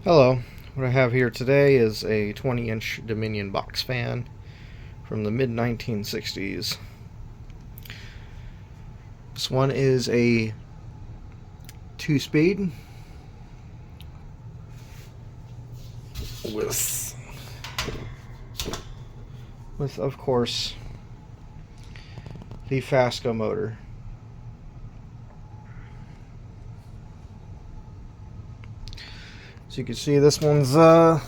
Hello, what I have here today is a 20-inch Dominion box fan from the mid 1960s. This one is a 2-speed with of course the Fasco motor. So you can see this one's a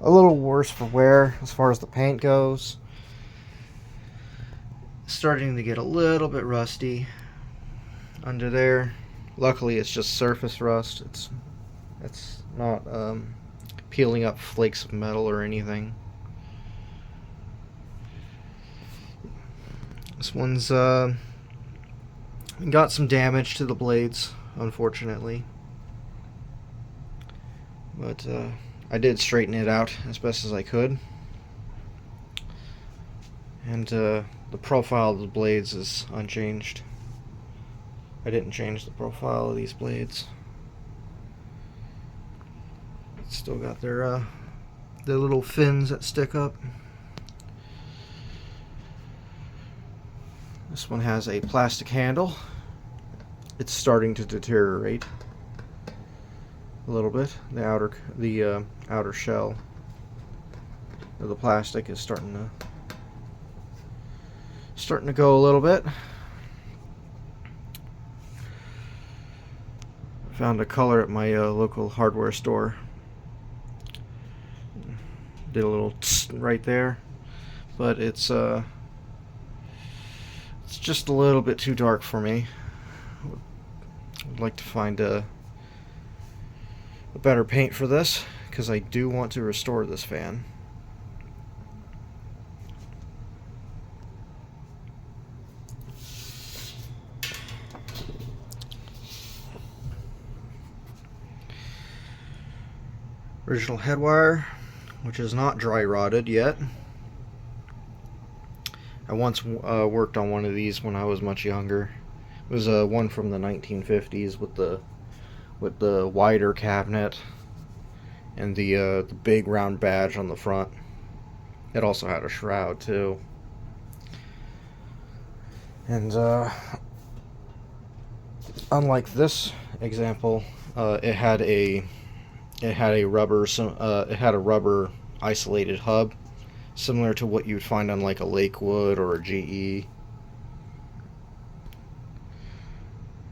little worse for wear as far as the paint goes. Starting to get a little bit rusty under there. Luckily it's just surface rust. It's not peeling up flakes of metal or anything. This one's got some damage to the blades, unfortunately. But I did straighten it out as best as I could. And the profile of the blades is unchanged. I didn't change the profile of these blades. It's still got their little fins that stick up. This one has a plastic handle. It's starting to deteriorate a little bit. The outer shell of the plastic is starting to go a little bit. Found a color at my local hardware store. Did a little tss right there, but it's just a little bit too dark for me. I'd like to find a better paint for this, because I do want to restore this fan. Original head wire, which is not dry rotted yet. I once worked on one of these when I was much younger. It was one from the 1950s with the wider cabinet and the big round badge on the front. It also had a shroud too. And unlike this example, it had a rubber isolated hub, similar to what you'd find on like a Lakewood or a GE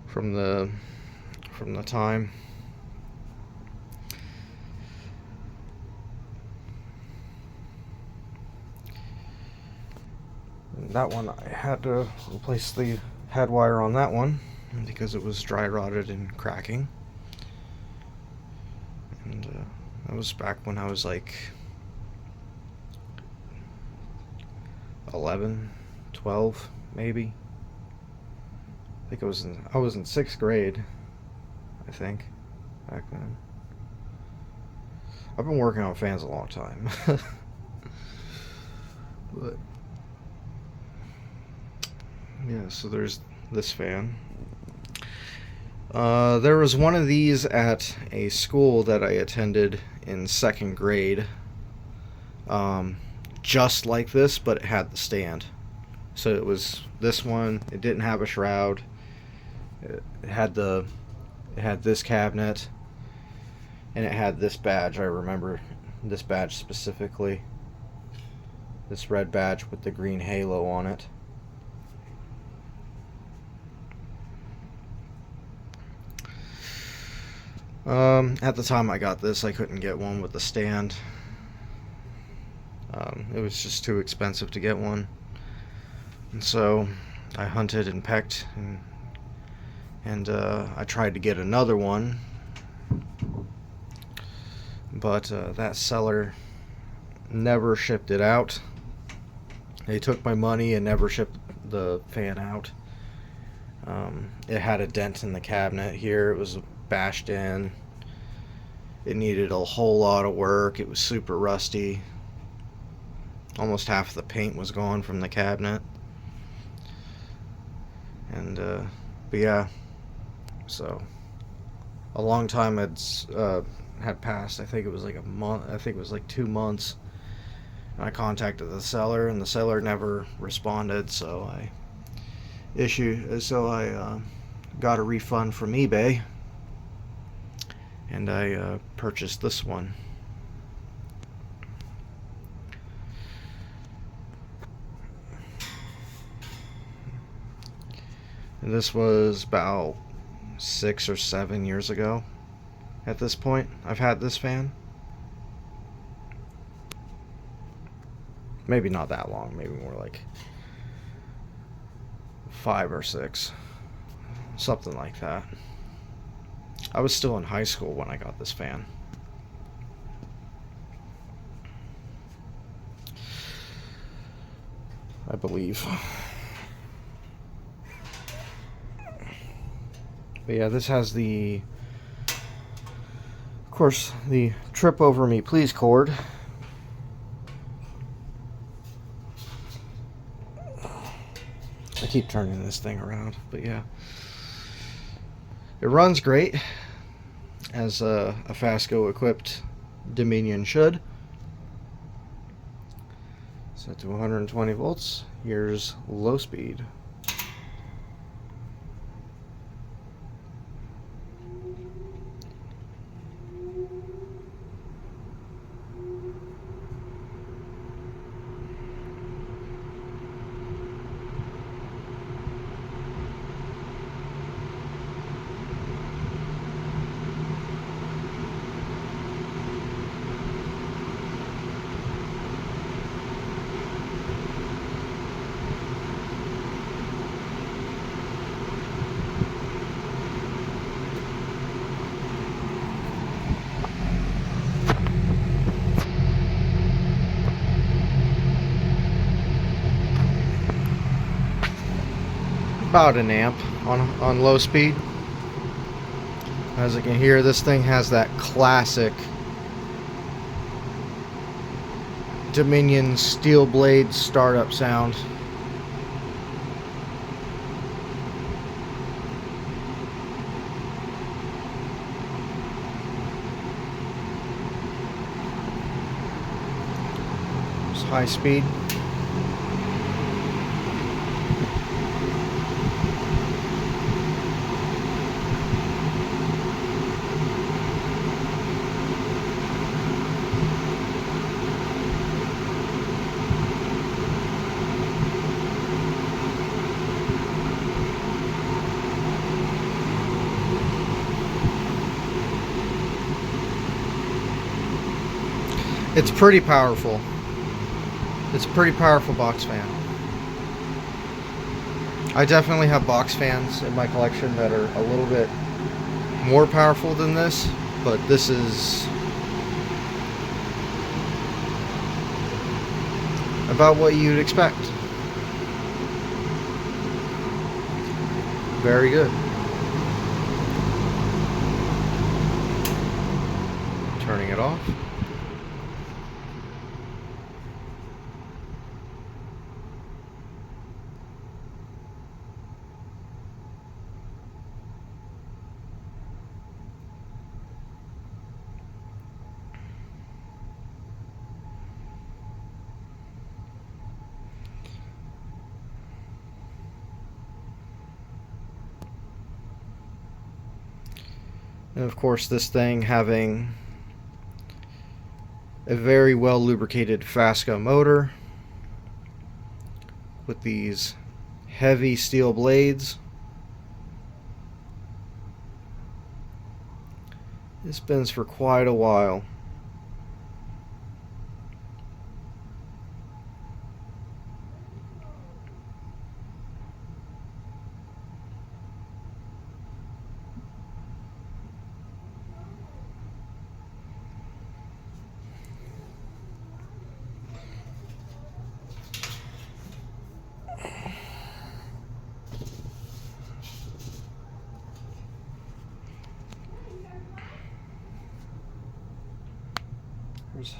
from the time. And that one, I had to replace the head wire on that one because it was dry rotted and cracking. And that was back when I was like 11, 12 maybe. I think I was in 6th grade, I think, back then. I've been working on fans a long time. But yeah, so there's this fan. There was one of these at a school that I attended in 2nd grade. Just like this, but it had the stand. So it was this one. It didn't have a shroud. It had this cabinet, and it had this badge. I remember this badge specifically. This red badge with the green halo on it. At the time I got this, I couldn't get one with the stand. It was just too expensive to get one. And so I hunted and pecked, and I tried to get another one. But that seller never shipped it out. They took my money and never shipped the fan out. It had a dent in the cabinet here. It was bashed in. It needed a whole lot of work. It was super rusty. Almost half the paint was gone from the cabinet. And but yeah, so a long time had passed. I think it was like a month. I think it was like 2 months. And I contacted the seller, and the seller never responded. So I got a refund from eBay, and I purchased this one. And this was about 6 or 7 years ago. At this point, I've had this fan. Maybe not that long, maybe more like 5 or 6. Something like that. I was still in high school when I got this fan. I believe. But yeah, this has of course, the trip over me please cord. I keep turning this thing around, but yeah. It runs great, as a Fasco equipped Dominion should. Set to 120 volts. Here's low speed. About an amp on low speed. As you can hear, this thing has that classic Dominion steel blade startup sound. It's high speed. It's pretty powerful. It's a pretty powerful box fan. I definitely have box fans in my collection that are a little bit more powerful than this, but this is about what you'd expect. Very good. Turning it off. And of course, this thing having a very well lubricated Fasco motor with these heavy steel blades. It spins for quite a while.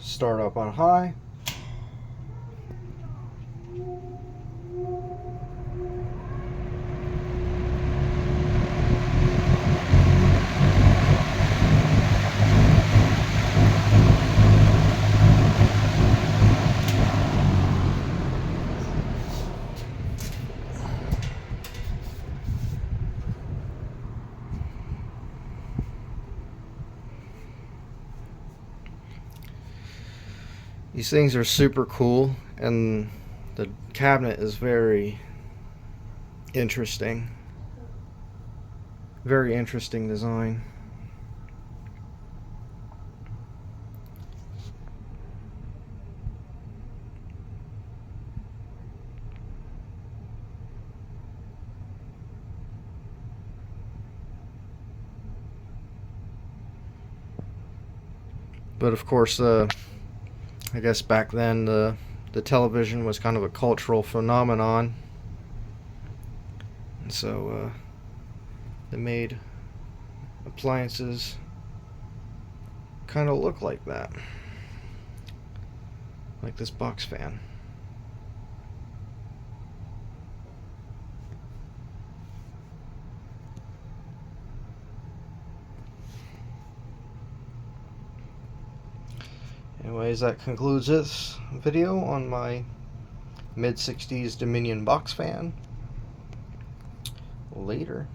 Start up on high. These things are super cool, and the cabinet is very interesting. Very interesting design. But of course, I guess back then the television was kind of a cultural phenomenon, and so they made appliances kind of look like that, like this box fan. Anyways, that concludes this video on my mid-60s Dominion box fan. Later.